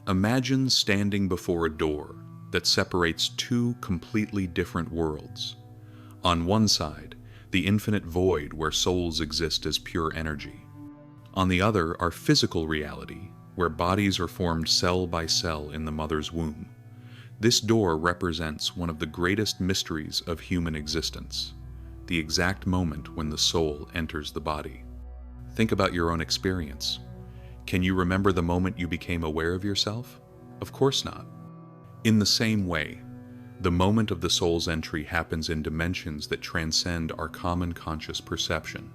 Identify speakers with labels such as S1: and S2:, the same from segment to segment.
S1: Imagine standing before a door that separates two completely different worlds. On one side, the infinite void where souls exist as pure energy. On the other are physical reality, where bodies are formed cell by cell in the mother's womb. This door represents one of the greatest mysteries of human existence, the exact moment when the soul enters the body. Think about your own experience. Can you remember the moment you became aware of yourself? Of course not. In the same way, the moment of the soul's entry happens in dimensions that transcend our common conscious perception.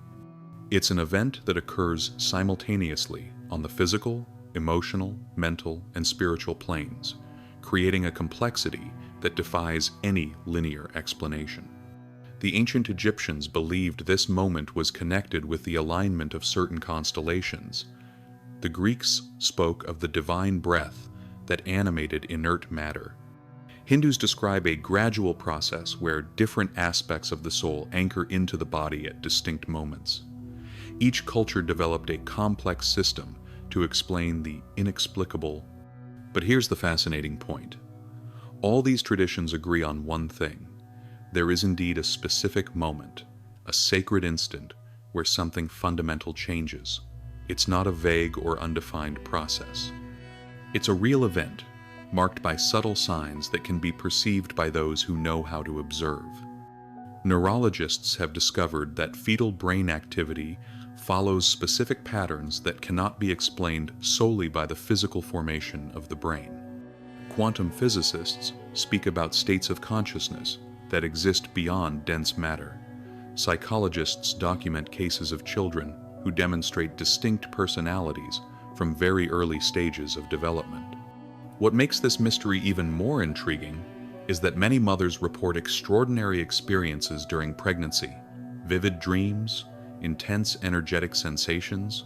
S1: It's an event that occurs simultaneously on the physical, emotional, mental, and spiritual planes, creating a complexity that defies any linear explanation. The ancient Egyptians believed this moment was connected with the alignment of certain constellations. The Greeks spoke of the divine breath that animated inert matter. Hindus describe a gradual process where different aspects of the soul anchor into the body at distinct moments. Each culture developed a complex system to explain the inexplicable. But here's the fascinating point. All these traditions agree on one thing. There is indeed a specific moment, a sacred instant, where something fundamental changes. It's not a vague or undefined process. It's a real event, marked by subtle signs that can be perceived by those who know how to observe. Neurologists have discovered that fetal brain activity follows specific patterns that cannot be explained solely by the physical formation of the brain. Quantum physicists speak about states of consciousness that exist beyond dense matter. Psychologists document cases of children who demonstrate distinct personalities from very early stages of development. What makes this mystery even more intriguing is that many mothers report extraordinary experiences during pregnancy, vivid dreams, intense energetic sensations,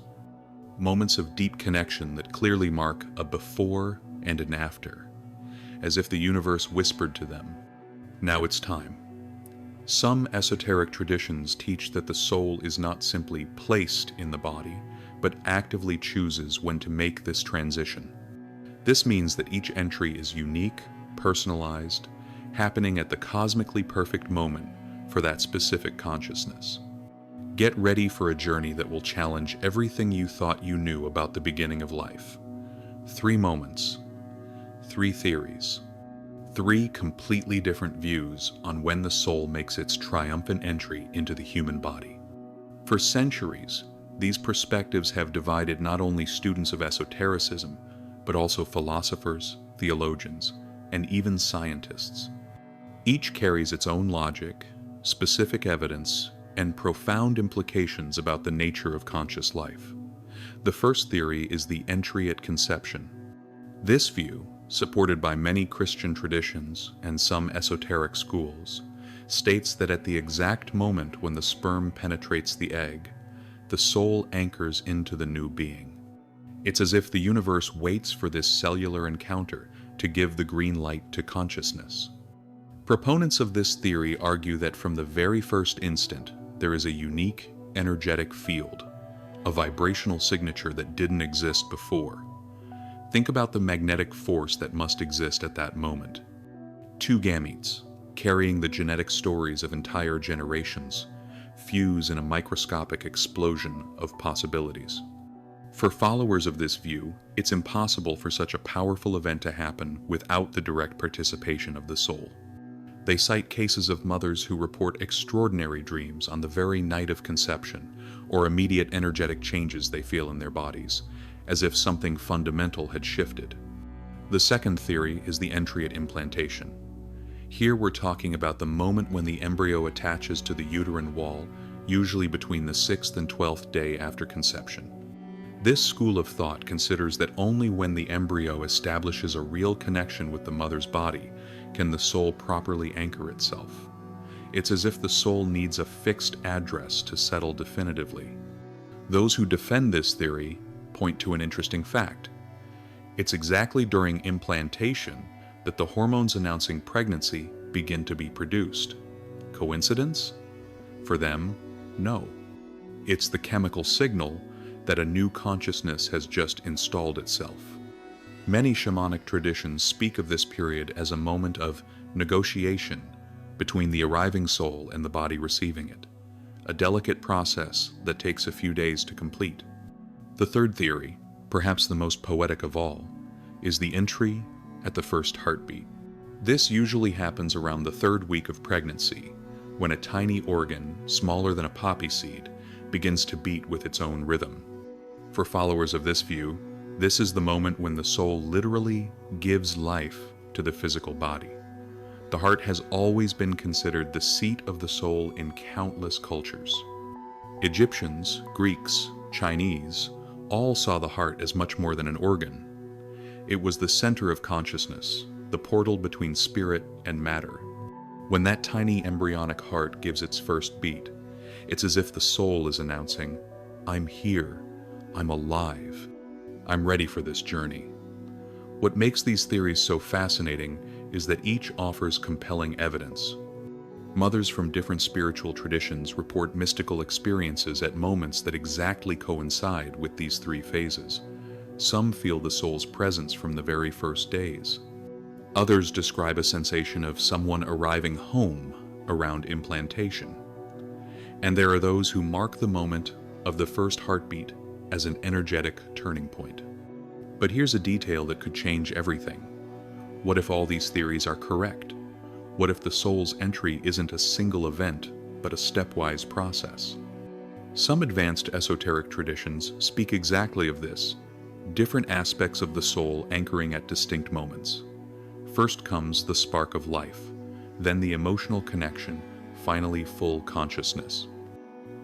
S1: moments of deep connection that clearly mark a before and an after, as if the universe whispered to them, "Now it's time." Some esoteric traditions teach that the soul is not simply placed in the body, but actively chooses when to make this transition. This means that each entry is unique, personalized, happening at the cosmically perfect moment for that specific consciousness. Get ready for a journey that will challenge everything you thought you knew about the beginning of life. 3 moments, 3 theories, 3 completely different views on when the soul makes its triumphant entry into the human body. For centuries, these perspectives have divided not only students of esotericism, but also philosophers, theologians, and even scientists. Each carries its own logic, specific evidence, and profound implications about the nature of conscious life. The first theory is the entry at conception. This view, supported by many Christian traditions and some esoteric schools, states that at the exact moment when the sperm penetrates the egg, the soul anchors into the new being. It's as if the universe waits for this cellular encounter to give the green light to consciousness. Proponents of this theory argue that from the very first instant, there is a unique, energetic field, a vibrational signature that didn't exist before. Think about the magnetic force that must exist at that moment. 2 gametes, carrying the genetic stories of entire generations, fuse in a microscopic explosion of possibilities. For followers of this view, it's impossible for such a powerful event to happen without the direct participation of the soul. They cite cases of mothers who report extraordinary dreams on the very night of conception, or immediate energetic changes they feel in their bodies, as if something fundamental had shifted. The second theory is the entry at implantation. Here we're talking about the moment when the embryo attaches to the uterine wall, usually between the 6th and 12th day after conception. This school of thought considers that only when the embryo establishes a real connection with the mother's body can the soul properly anchor itself. It's as if the soul needs a fixed address to settle definitively. Those who defend this theory point to an interesting fact. It's exactly during implantation that the hormones announcing pregnancy begin to be produced. Coincidence? For them, no. It's the chemical signal that a new consciousness has just installed itself. Many shamanic traditions speak of this period as a moment of negotiation between the arriving soul and the body receiving it, a delicate process that takes a few days to complete. The third theory, perhaps the most poetic of all, is the entry at the first heartbeat. This usually happens around the third week of pregnancy, when a tiny organ, smaller than a poppy seed, begins to beat with its own rhythm. For followers of this view, this is the moment when the soul literally gives life to the physical body. The heart has always been considered the seat of the soul in countless cultures. Egyptians, Greeks, Chinese, all saw the heart as much more than an organ. It was the center of consciousness, the portal between spirit and matter. When that tiny embryonic heart gives its first beat, it's as if the soul is announcing, "I'm here, I'm alive, I'm ready for this journey." What makes these theories so fascinating is that each offers compelling evidence. Mothers from different spiritual traditions report mystical experiences at moments that exactly coincide with these three phases. Some feel the soul's presence from the very first days. Others describe a sensation of someone arriving home around implantation. And there are those who mark the moment of the first heartbeat as an energetic turning point. But here's a detail that could change everything. What if all these theories are correct? What if the soul's entry isn't a single event, but a stepwise process? Some advanced esoteric traditions speak exactly of this, different aspects of the soul anchoring at distinct moments. First comes the spark of life, then the emotional connection, finally full consciousness.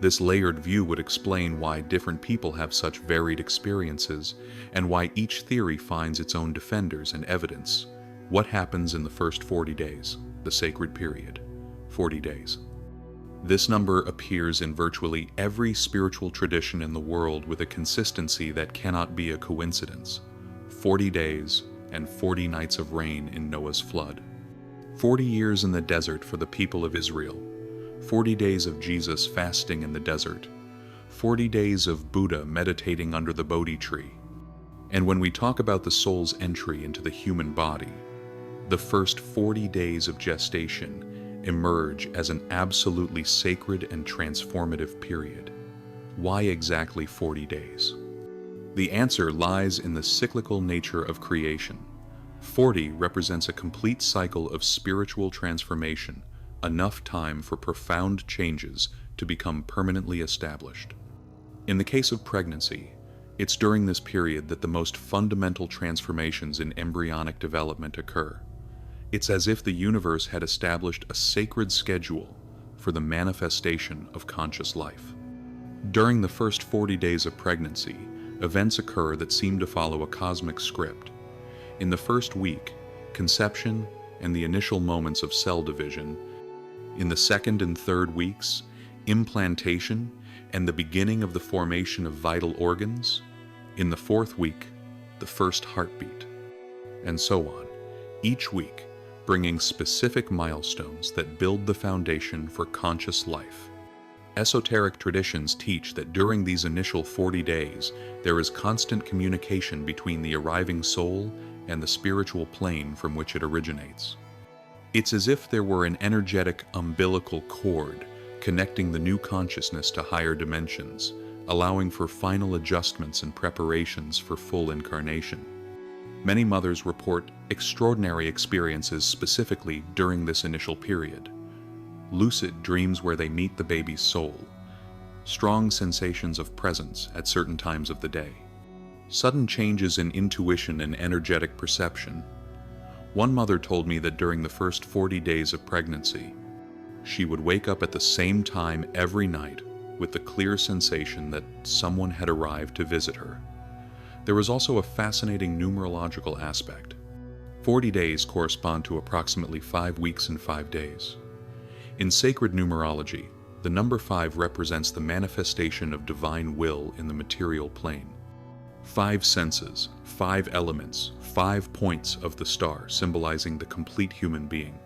S1: This layered view would explain why different people have such varied experiences and why each theory finds its own defenders and evidence. What happens in the first 40 days, the sacred period? 40 days. This number appears in virtually every spiritual tradition in the world with a consistency that cannot be a coincidence. 40 days and 40 nights of rain in Noah's flood. 40 years in the desert for the people of Israel. 40 days of Jesus fasting in the desert, 40 days of Buddha meditating under the Bodhi tree. And when we talk about the soul's entry into the human body, the first 40 days of gestation emerge as an absolutely sacred and transformative period. Why exactly 40 days? The answer lies in the cyclical nature of creation. 40 represents a complete cycle of spiritual transformation, enough time for profound changes to become permanently established. In the case of pregnancy, it's during this period that the most fundamental transformations in embryonic development occur. It's as if the universe had established a sacred schedule for the manifestation of conscious life. During the first 40 days of pregnancy, events occur that seem to follow a cosmic script. In the first week, conception and the initial moments of cell division. In the second and third weeks, implantation and the beginning of the formation of vital organs. In the fourth week, the first heartbeat. And so on, each week bringing specific milestones that build the foundation for conscious life. Esoteric traditions teach that during these initial 40 days, there is constant communication between the arriving soul and the spiritual plane from which it originates. It's as if there were an energetic umbilical cord connecting the new consciousness to higher dimensions, allowing for final adjustments and preparations for full incarnation. Many mothers report extraordinary experiences specifically during this initial period. Lucid dreams where they meet the baby's soul, strong sensations of presence at certain times of the day, sudden changes in intuition and energetic perception. One mother told me that during the first 40 days of pregnancy, she would wake up at the same time every night with the clear sensation that someone had arrived to visit her. There was also a fascinating numerological aspect. 40 days correspond to approximately 5 weeks and 5 days. In sacred numerology, the number 5 represents the manifestation of divine will in the material plane. 5 senses, 5 elements, 5 points of the star symbolizing the complete human being.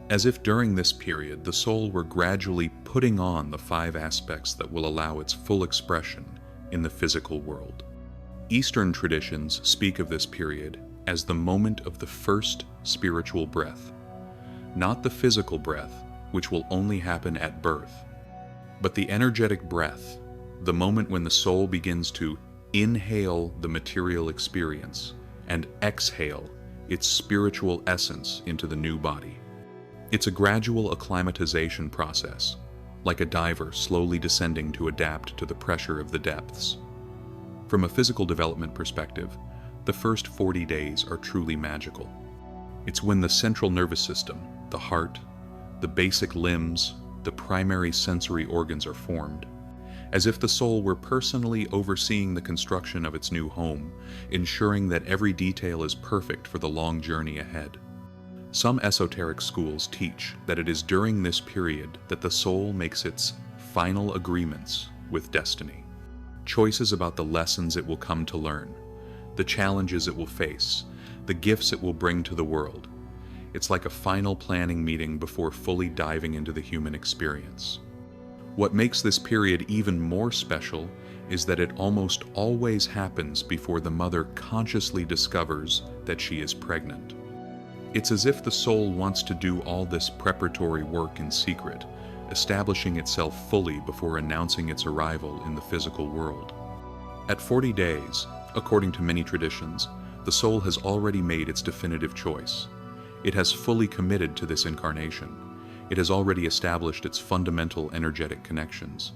S1: As if during this period the soul were gradually putting on the 5 aspects that will allow its full expression in the physical world. Eastern traditions speak of this period as the moment of the first spiritual breath, not the physical breath, which will only happen at birth, but the energetic breath, the moment when the soul begins to inhale the material experience and exhale its spiritual essence into the new body. It's a gradual acclimatization process, like a diver slowly descending to adapt to the pressure of the depths. From a physical development perspective, the first 40 days are truly magical. It's when the central nervous system, the heart, the basic limbs, the primary sensory organs are formed, as if the soul were personally overseeing the construction of its new home, ensuring that every detail is perfect for the long journey ahead. Some esoteric schools teach that it is during this period that the soul makes its final agreements with destiny. Choices about the lessons it will come to learn, the challenges it will face, the gifts it will bring to the world. It's like a final planning meeting before fully diving into the human experience. What makes this period even more special is that it almost always happens before the mother consciously discovers that she is pregnant. It's as if the soul wants to do all this preparatory work in secret, establishing itself fully before announcing its arrival in the physical world. At 40 days, according to many traditions, the soul has already made its definitive choice. It has fully committed to this incarnation. It has already established its fundamental energetic connections.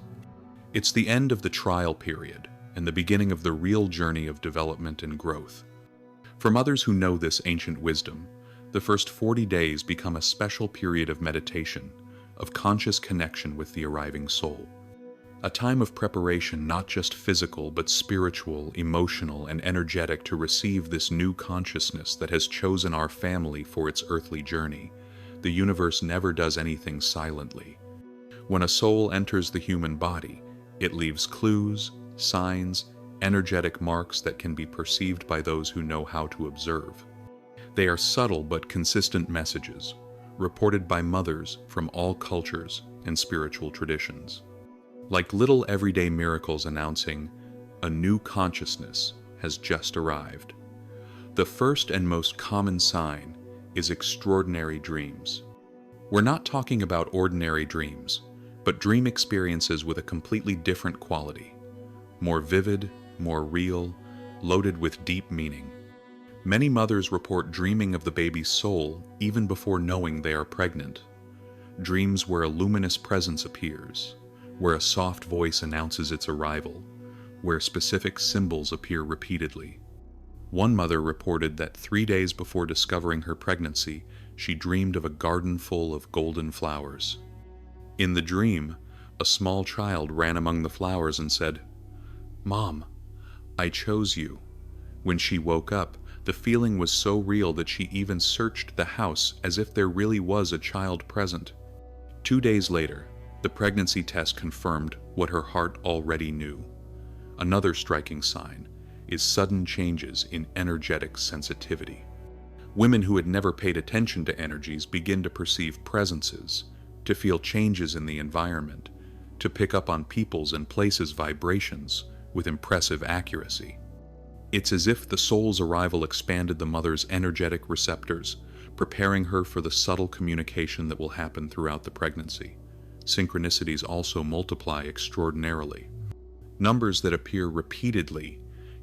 S1: It's the end of the trial period and the beginning of the real journey of development and growth. For mothers who know this ancient wisdom, the first 40 days become a special period of meditation, of conscious connection with the arriving soul. A time of preparation not just physical but spiritual, emotional, and energetic to receive this new consciousness that has chosen our family for its earthly journey. The universe never does anything silently. When a soul enters the human body, it leaves clues, signs, energetic marks that can be perceived by those who know how to observe. They are subtle but consistent messages, reported by mothers from all cultures and spiritual traditions. Like little everyday miracles announcing, a new consciousness has just arrived. The first and most common sign is extraordinary dreams. We're not talking about ordinary dreams, but dream experiences with a completely different quality. More vivid, more real, loaded with deep meaning. Many mothers report dreaming of the baby's soul even before knowing they are pregnant. Dreams where a luminous presence appears, where a soft voice announces its arrival, where specific symbols appear repeatedly. One mother reported that 3 days before discovering her pregnancy, she dreamed of a garden full of golden flowers. In the dream, a small child ran among the flowers and said, "Mom, I chose you." When she woke up, the feeling was so real that she even searched the house as if there really was a child present. 2 days later, the pregnancy test confirmed what her heart already knew. Another striking sign is sudden changes in energetic sensitivity. Women who had never paid attention to energies begin to perceive presences, to feel changes in the environment, to pick up on people's and places' vibrations with impressive accuracy. It's as if the soul's arrival expanded the mother's energetic receptors, preparing her for the subtle communication that will happen throughout the pregnancy. Synchronicities also multiply extraordinarily. Numbers that appear repeatedly,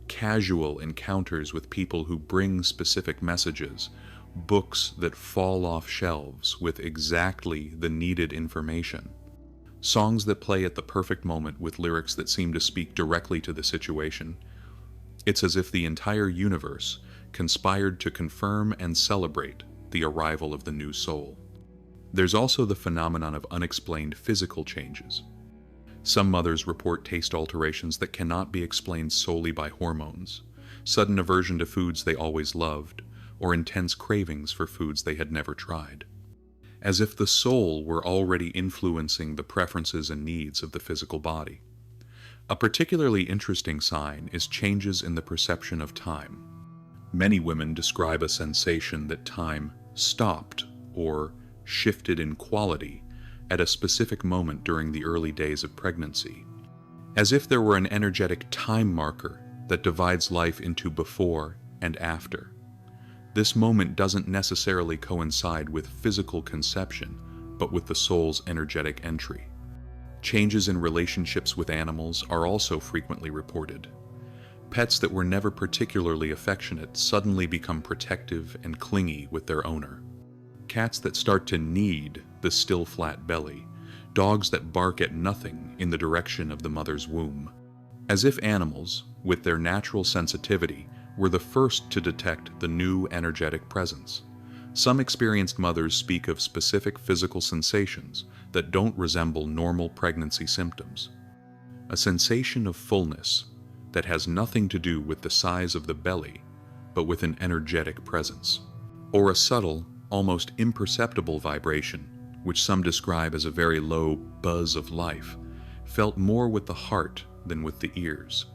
S1: casual encounters with people who bring specific messages, books that fall off shelves with exactly the needed information, songs that play at the perfect moment with lyrics that seem to speak directly to the situation. It's as if the entire universe conspired to confirm and celebrate the arrival of the new soul. There's also the phenomenon of unexplained physical changes. Some mothers report taste alterations that cannot be explained solely by hormones, sudden aversion to foods they always loved, or intense cravings for foods they had never tried. As if the soul were already influencing the preferences and needs of the physical body. A particularly interesting sign is changes in the perception of time. Many women describe a sensation that time stopped or shifted in quality at a specific moment during the early days of pregnancy, as if there were an energetic time marker that divides life into before and after. This moment doesn't necessarily coincide with physical conception, but with the soul's energetic entry. Changes in relationships with animals are also frequently reported. Pets that were never particularly affectionate suddenly become protective and clingy with their owner. Cats that start to need the still flat belly. Dogs that bark at nothing in the direction of the mother's womb. As if animals, with their natural sensitivity, were the first to detect the new energetic presence. Some experienced mothers speak of specific physical sensations that don't resemble normal pregnancy symptoms. A sensation of fullness that has nothing to do with the size of the belly, but with an energetic presence. Or a subtle, almost imperceptible vibration, which some describe as a very low buzz of life, felt more with the heart than with the ears.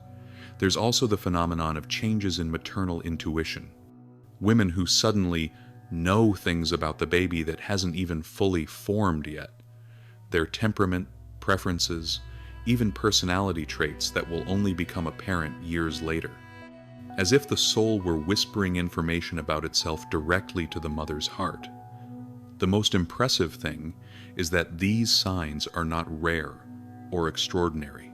S1: There's also the phenomenon of changes in maternal intuition. Women who suddenly know things about the baby that hasn't even fully formed yet. Their temperament, preferences, even personality traits that will only become apparent years later. As if the soul were whispering information about itself directly to the mother's heart. The most impressive thing is that these signs are not rare or extraordinary.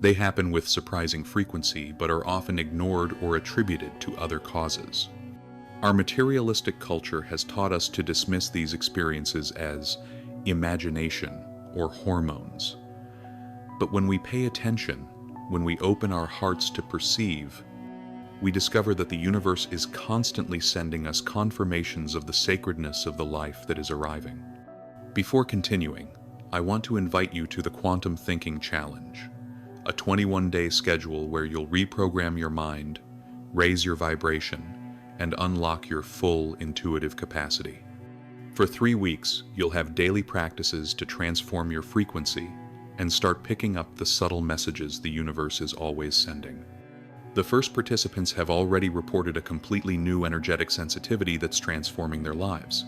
S1: They happen with surprising frequency, but are often ignored or attributed to other causes. Our materialistic culture has taught us to dismiss these experiences as imagination or hormones. But when we pay attention, when we open our hearts to perceive, we discover that the universe is constantly sending us confirmations of the sacredness of the life that is arriving. Before continuing, I want to invite you to the Quantum Thinking Challenge, a 21-day schedule where you'll reprogram your mind, raise your vibration, and unlock your full intuitive capacity. For 3 weeks, you'll have daily practices to transform your frequency and start picking up the subtle messages the universe is always sending. The first participants have already reported a completely new energetic sensitivity that's transforming their lives.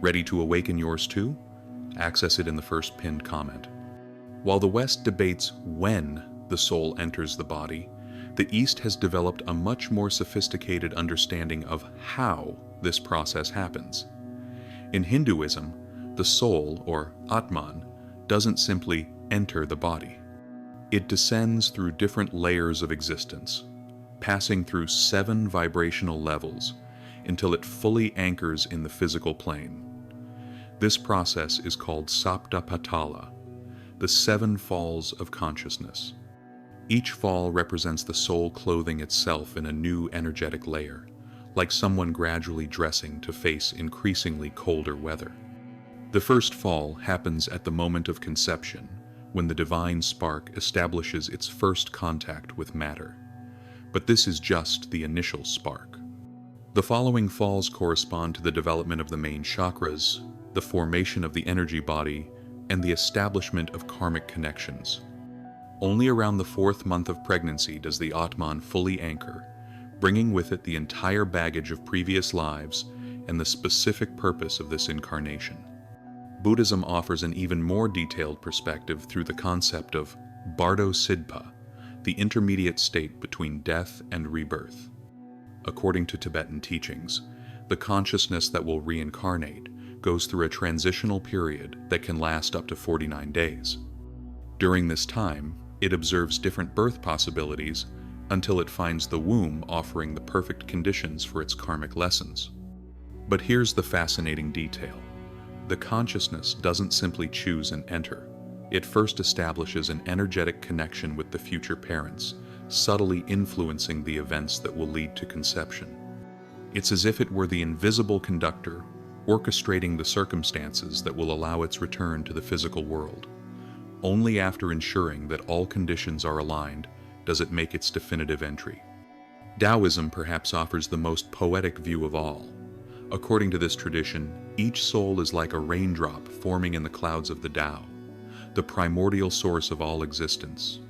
S1: Ready to awaken yours too? Access it in the first pinned comment. While the West debates when the soul enters the body, the East has developed a much more sophisticated understanding of how this process happens. In Hinduism, the soul, or Atman, doesn't simply enter the body. It descends through different layers of existence, passing through 7 vibrational levels until it fully anchors in the physical plane. This process is called Sapta Patala, the 7 falls of consciousness. Each fall represents the soul clothing itself in a new energetic layer, like someone gradually dressing to face increasingly colder weather. The first fall happens at the moment of conception, when the divine spark establishes its first contact with matter. But this is just the initial spark. The following falls correspond to the development of the main chakras, the formation of the energy body, and the establishment of karmic connections. Only around the 4th month of pregnancy does the Atman fully anchor, bringing with it the entire baggage of previous lives and the specific purpose of this incarnation. Buddhism offers an even more detailed perspective through the concept of Bardo Sidpa, the intermediate state between death and rebirth. According to Tibetan teachings, the consciousness that will reincarnate goes through a transitional period that can last up to 49 days. During this time, it observes different birth possibilities until it finds the womb offering the perfect conditions for its karmic lessons. But here's the fascinating detail. The consciousness doesn't simply choose and enter. It first establishes an energetic connection with the future parents, subtly influencing the events that will lead to conception. It's as if it were the invisible conductor, orchestrating the circumstances that will allow its return to the physical world. Only after ensuring that all conditions are aligned does it make its definitive entry. Taoism perhaps offers the most poetic view of all. According to this tradition, each soul is like a raindrop forming in the clouds of the Tao, the primordial source of all existence.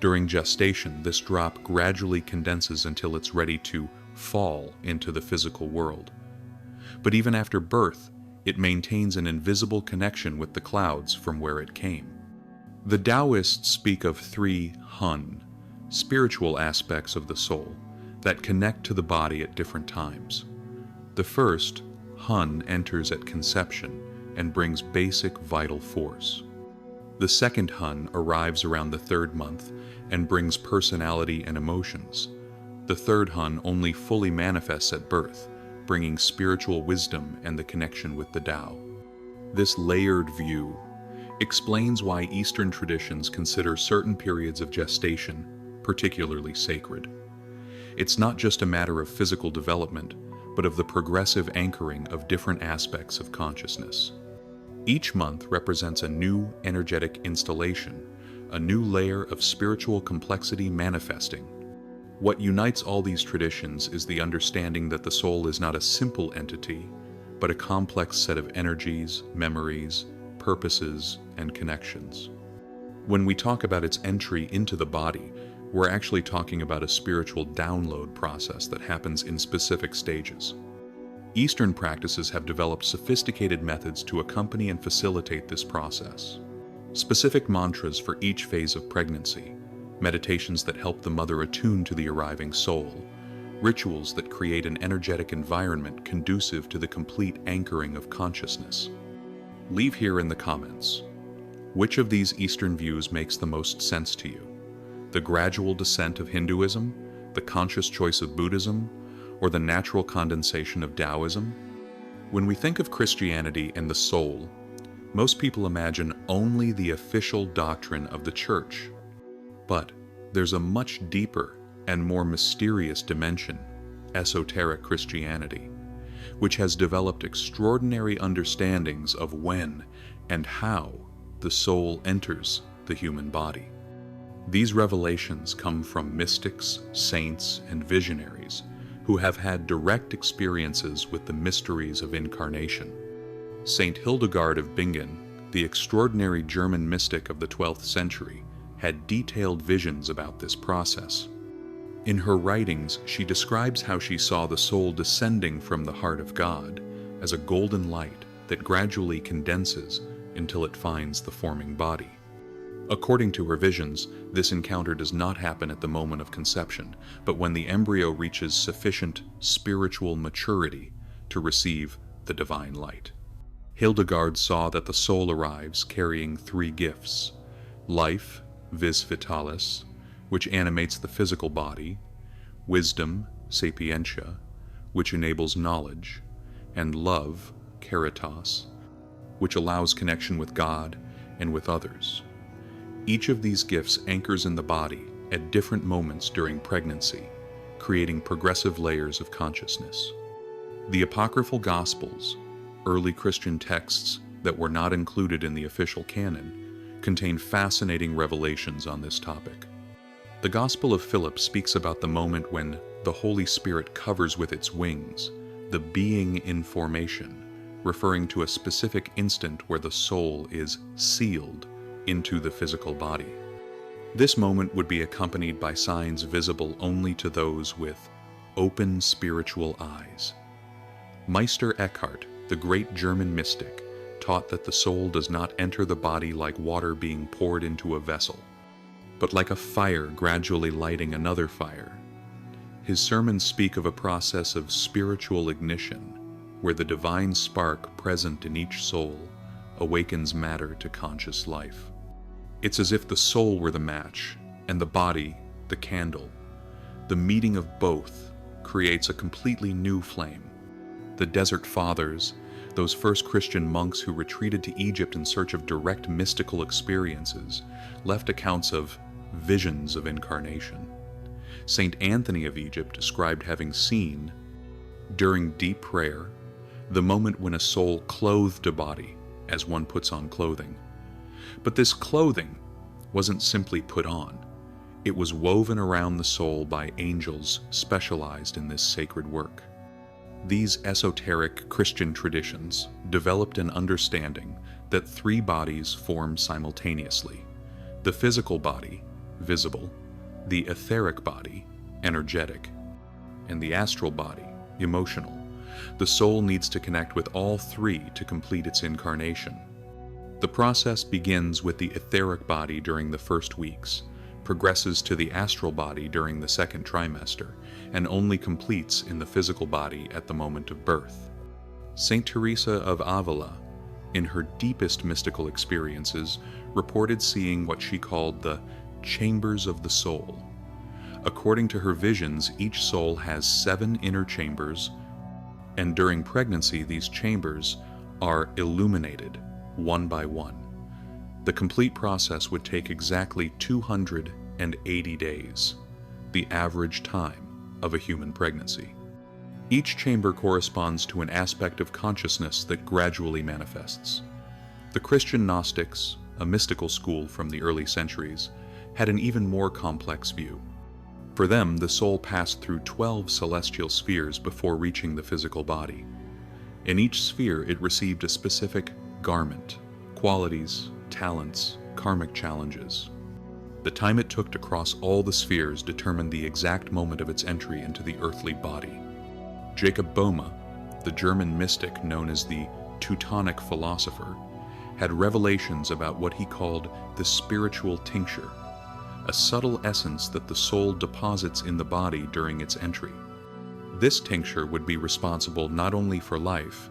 S1: During gestation, this drop gradually condenses until it's ready to fall into the physical world. But even after birth, it maintains an invisible connection with the clouds from where it came. The Taoists speak of 3 Hun, spiritual aspects of the soul that connect to the body at different times. The first, Hun, enters at conception and brings basic vital force. The second Hun arrives around the third month and brings personality and emotions. The third Hun only fully manifests at birth, bringing spiritual wisdom and the connection with the Tao. This layered view explains why Eastern traditions consider certain periods of gestation particularly sacred. It's not just a matter of physical development, but of the progressive anchoring of different aspects of consciousness. Each month represents a new energetic installation, a new layer of spiritual complexity manifesting. What unites all these traditions is the understanding that the soul is not a simple entity, but a complex set of energies, memories, purposes, and connections. When we talk about its entry into the body, we're actually talking about a spiritual download process that happens in specific stages. Eastern practices have developed sophisticated methods to accompany and facilitate this process. Specific mantras for each phase of pregnancy, meditations that help the mother attune to the arriving soul, rituals that create an energetic environment conducive to the complete anchoring of consciousness. Leave here in the comments. Which of these Eastern views makes the most sense to you? The gradual descent of Hinduism, the conscious choice of Buddhism, or the natural condensation of Taoism? When we think of Christianity and the soul, most people imagine only the official doctrine of the Church. But there's a much deeper and more mysterious dimension, esoteric Christianity, which has developed extraordinary understandings of when and how the soul enters the human body. These revelations come from mystics, saints, and visionaries who have had direct experiences with the mysteries of incarnation. Saint Hildegard of Bingen, the extraordinary German mystic of the 12th century, had detailed visions about this process. In her writings, she describes how she saw the soul descending from the heart of God as a golden light that gradually condenses until it finds the forming body. According to her visions, this encounter does not happen at the moment of conception, but when the embryo reaches sufficient spiritual maturity to receive the divine light. Hildegard saw that the soul arrives carrying 3 gifts: life, vis vitalis, which animates the physical body; wisdom, sapientia, which enables knowledge; and love, caritas, which allows connection with God and with others. Each of these gifts anchors in the body at different moments during pregnancy, creating progressive layers of consciousness. The apocryphal Gospels, early Christian texts that were not included in the official canon, contain fascinating revelations on this topic. The Gospel of Philip speaks about the moment when the Holy Spirit covers with its wings the being in formation, referring to a specific instant where the soul is sealed into the physical body. This moment would be accompanied by signs visible only to those with open spiritual eyes. Meister Eckhart, the great German mystic, taught that the soul does not enter the body like water being poured into a vessel, but like a fire gradually lighting another fire. His sermons speak of a process of spiritual ignition, where the divine spark present in each soul awakens matter to conscious life. It's as if the soul were the match and the body the candle. The meeting of both creates a completely new flame. The Desert Fathers, those first Christian monks who retreated to Egypt in search of direct mystical experiences, left accounts of visions of incarnation. Saint Anthony of Egypt described having seen, during deep prayer, the moment when a soul clothed a body as one puts on clothing. But this clothing wasn't simply put on. It was woven around the soul by angels specialized in this sacred work. These esoteric Christian traditions developed an understanding that 3 bodies form simultaneously: the physical body, visible; the etheric body, energetic; and the astral body, emotional. The soul needs to connect with all 3 to complete its incarnation. The process begins with the etheric body during the first weeks, progresses to the astral body during the second trimester, and only completes in the physical body at the moment of birth. Saint Teresa of Avila, in her deepest mystical experiences, reported seeing what she called the chambers of the soul. According to her visions, each soul has 7 inner chambers, and during pregnancy these chambers are illuminated one by one. The complete process would take exactly 280 days, the average time of a human pregnancy. Each chamber corresponds to an aspect of consciousness that gradually manifests. The Christian Gnostics, a mystical school from the early centuries, had an even more complex view. For them, the soul passed through 12 celestial spheres before reaching the physical body. In each sphere, it received a specific garment, qualities, talents, karmic challenges. The time it took to cross all the spheres determined the exact moment of its entry into the earthly body. Jacob Boehme, the German mystic known as the Teutonic philosopher, had revelations about what he called the spiritual tincture, a subtle essence that the soul deposits in the body during its entry. This tincture would be responsible not only for life,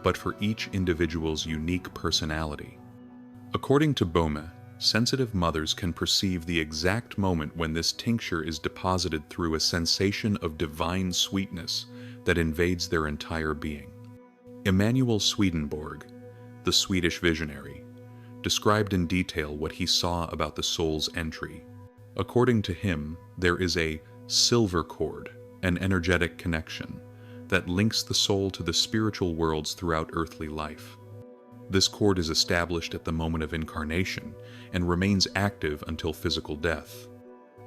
S1: but for each individual's unique personality. According to Boehme, sensitive mothers can perceive the exact moment when this tincture is deposited through a sensation of divine sweetness that invades their entire being. Emanuel Swedenborg, the Swedish visionary, described in detail what he saw about the soul's entry. According to him, there is a silver cord, an energetic connection, that links the soul to the spiritual worlds throughout earthly life. This cord is established at the moment of incarnation and remains active until physical death.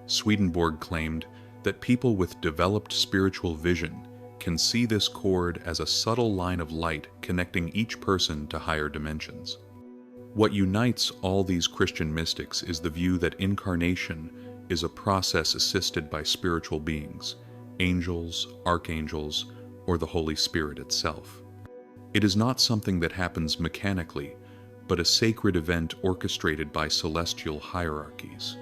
S1: Swedenborg claimed that people with developed spiritual vision can see this cord as a subtle line of light connecting each person to higher dimensions. What unites all these Christian mystics is the view that incarnation is a process assisted by spiritual beings, angels, archangels, or the Holy Spirit itself. It is not something that happens mechanically, but a sacred event orchestrated by celestial hierarchies.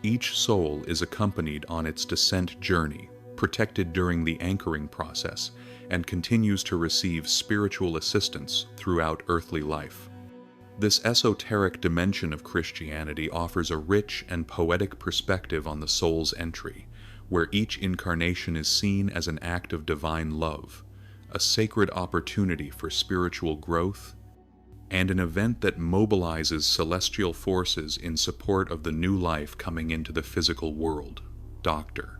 S1: Each soul is accompanied on its descent journey, protected during the anchoring process, and continues to receive spiritual assistance throughout earthly life. This esoteric dimension of Christianity offers a rich and poetic perspective on the soul's entry, where each incarnation is seen as an act of divine love, a sacred opportunity for spiritual growth, and an event that mobilizes celestial forces in support of the new life coming into the physical world. Dr.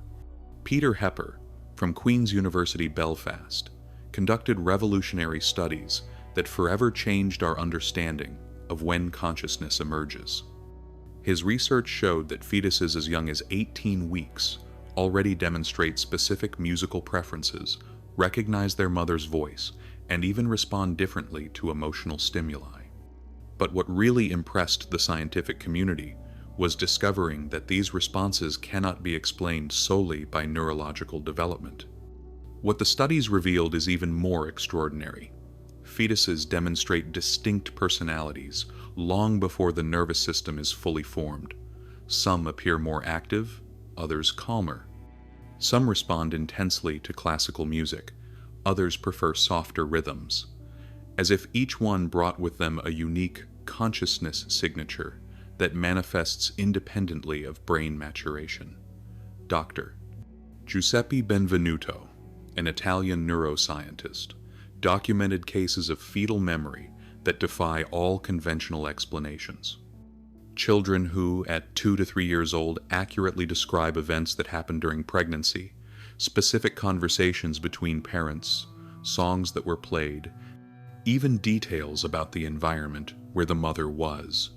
S1: Peter Hepper, from Queen's University Belfast, conducted revolutionary studies that forever changed our understanding of when consciousness emerges. His research showed that fetuses as young as 18 weeks already demonstrate specific musical preferences, recognize their mother's voice, and even respond differently to emotional stimuli. But what really impressed the scientific community was discovering that these responses cannot be explained solely by neurological development. What the studies revealed is even more extraordinary. Fetuses demonstrate distinct personalities long before the nervous system is fully formed. Some appear more active, others calmer. Some respond intensely to classical music, others prefer softer rhythms, as if each one brought with them a unique consciousness signature that manifests independently of brain maturation. Dr. Giuseppe Benvenuto, an Italian neuroscientist, documented cases of fetal memory that defy all conventional explanations. Children who, at 2 to 3 years old, accurately describe events that happened during pregnancy, specific conversations between parents, songs that were played, even details about the environment where the mother was.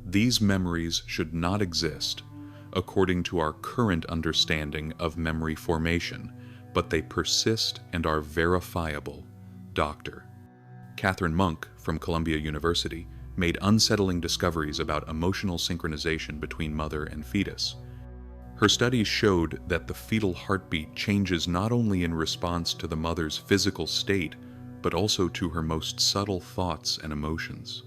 S1: These memories should not exist according to our current understanding of memory formation, but they persist and are verifiable. Dr. Catherine Monk from Columbia University made unsettling discoveries about emotional synchronization between mother and fetus. Her studies showed that the fetal heartbeat changes not only in response to the mother's physical state, but also to her most subtle thoughts and emotions.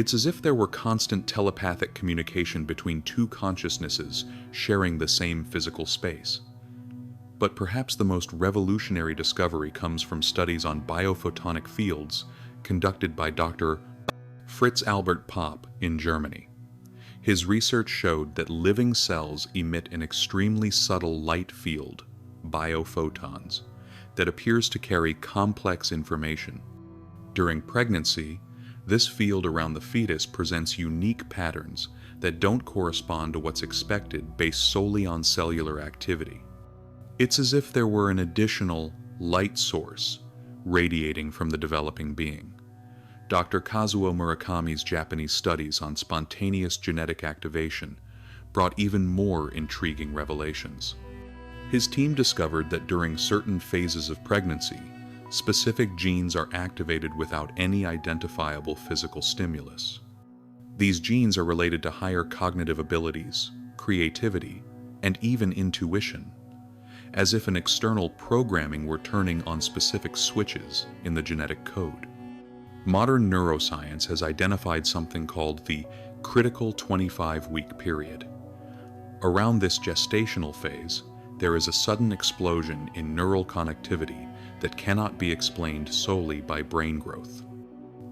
S1: It's as if there were constant telepathic communication between two consciousnesses sharing the same physical space. But perhaps the most revolutionary discovery comes from studies on biophotonic fields conducted by Dr. Fritz Albert Popp in Germany. His research showed that living cells emit an extremely subtle light field, biophotons, that appears to carry complex information. During pregnancy, this field around the fetus presents unique patterns that don't correspond to what's expected based solely on cellular activity. It's as if there were an additional light source radiating from the developing being. Dr. Kazuo Murakami's Japanese studies on spontaneous genetic activation brought even more intriguing revelations. His team discovered that during certain phases of pregnancy, specific genes are activated without any identifiable physical stimulus. These genes are related to higher cognitive abilities, creativity, and even intuition, as if an external programming were turning on specific switches in the genetic code. Modern neuroscience has identified something called the critical 25-week period. Around this gestational phase, there is a sudden explosion in neural connectivity that cannot be explained solely by brain growth.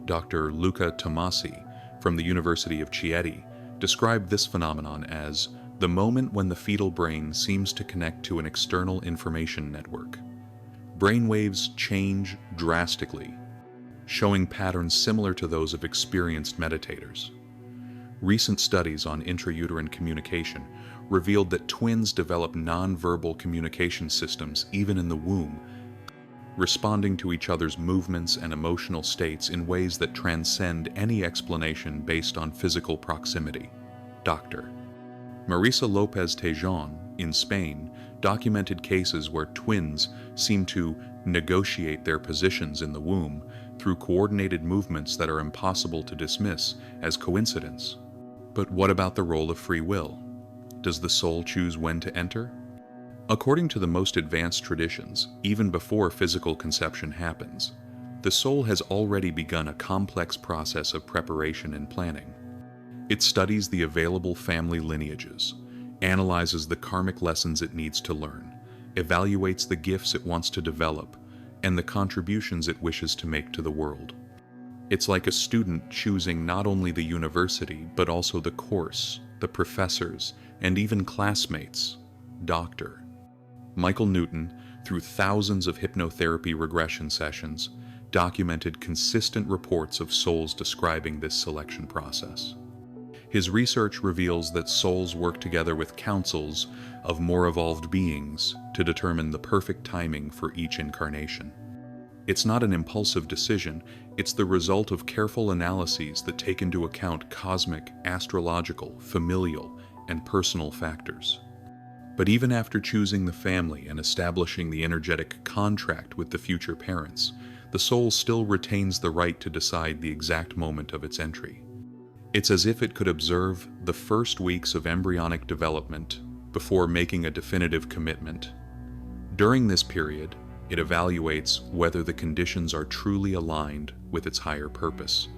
S1: Dr. Luca Tomasi from the University of Chieti described this phenomenon as the moment when the fetal brain seems to connect to an external information network. Brainwaves change drastically, showing patterns similar to those of experienced meditators. Recent studies on intrauterine communication revealed that twins develop non-verbal communication systems even in the womb, responding to each other's movements and emotional states in ways that transcend any explanation based on physical proximity. Dr. Marisa Lopez Tejon in Spain documented cases where twins seem to negotiate their positions in the womb through coordinated movements that are impossible to dismiss as coincidence. But what about the role of free will? Does the soul choose when to enter? According to the most advanced traditions, even before physical conception happens, the soul has already begun a complex process of preparation and planning. It studies the available family lineages, analyzes the karmic lessons it needs to learn, evaluates the gifts it wants to develop, and the contributions it wishes to make to the world. It's like a student choosing not only the university, but also the course, the professors, and even classmates. Dr. Michael Newton, through thousands of hypnotherapy regression sessions, documented consistent reports of souls describing this selection process. His research reveals that souls work together with councils of more evolved beings to determine the perfect timing for each incarnation. It's not an impulsive decision, it's the result of careful analyses that take into account cosmic, astrological, familial, and personal factors. But even after choosing the family and establishing the energetic contract with the future parents, the soul still retains the right to decide the exact moment of its entry. It's as if it could observe the first weeks of embryonic development before making a definitive commitment. During this period, it evaluates whether the conditions are truly aligned with its higher purpose.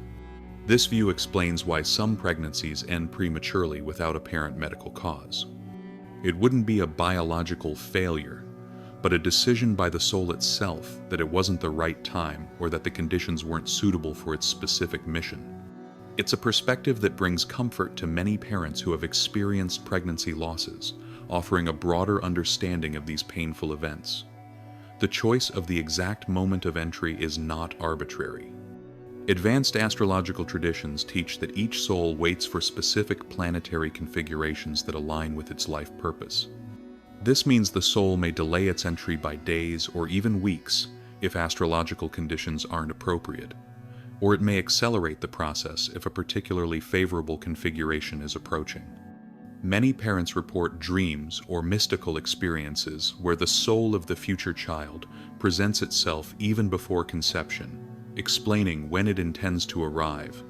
S1: This view explains why some pregnancies end prematurely without apparent medical cause. It wouldn't be a biological failure, but a decision by the soul itself that it wasn't the right time or that the conditions weren't suitable for its specific mission. It's a perspective that brings comfort to many parents who have experienced pregnancy losses, offering a broader understanding of these painful events. The choice of the exact moment of entry is not arbitrary. Advanced astrological traditions teach that each soul waits for specific planetary configurations that align with its life purpose. This means the soul may delay its entry by days or even weeks if astrological conditions aren't appropriate, or it may accelerate the process if a particularly favorable configuration is approaching. Many parents report dreams or mystical experiences where the soul of the future child presents itself even before conception, explaining when it intends to arrive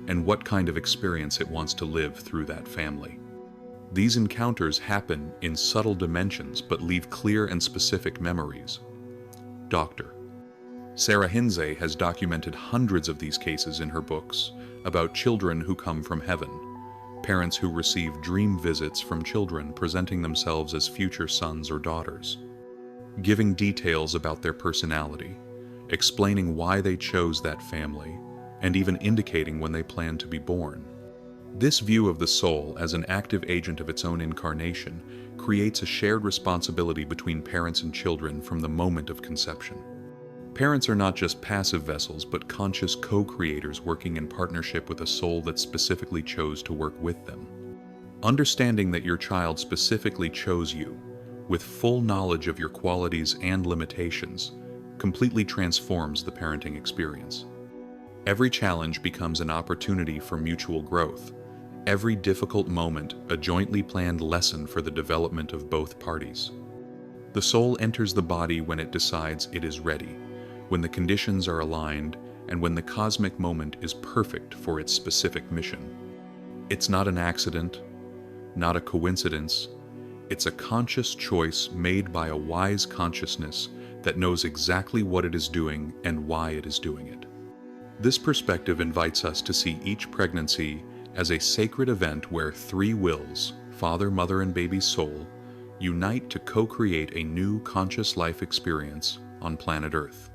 S1: and what kind of experience it wants to live through that family. These encounters happen in subtle dimensions but leave clear and specific memories. Doctor. Sarah Hinze has documented hundreds of these cases in her books about children who come from heaven, parents who receive dream visits from children presenting themselves as future sons or daughters, giving details about their personality, explaining why they chose that family, and even indicating when they plan to be born. This view of the soul as an active agent of its own incarnation creates a shared responsibility between parents and children from the moment of conception. Parents are not just passive vessels, but conscious co-creators working in partnership with a soul that specifically chose to work with them. Understanding that your child specifically chose you, with full knowledge of your qualities and limitations, completely transforms the parenting experience. Every challenge becomes an opportunity for mutual growth. Every difficult moment, a jointly planned lesson for the development of both parties. The soul enters the body when it decides it is ready, when the conditions are aligned, and when the cosmic moment is perfect for its specific mission. It's not an accident, not a coincidence. It's a conscious choice made by a wise consciousness that knows exactly what it is doing and why it is doing it. This perspective invites us to see each pregnancy as a sacred event where three wills, father, mother, and baby's soul, unite to co-create a new conscious life experience on planet Earth.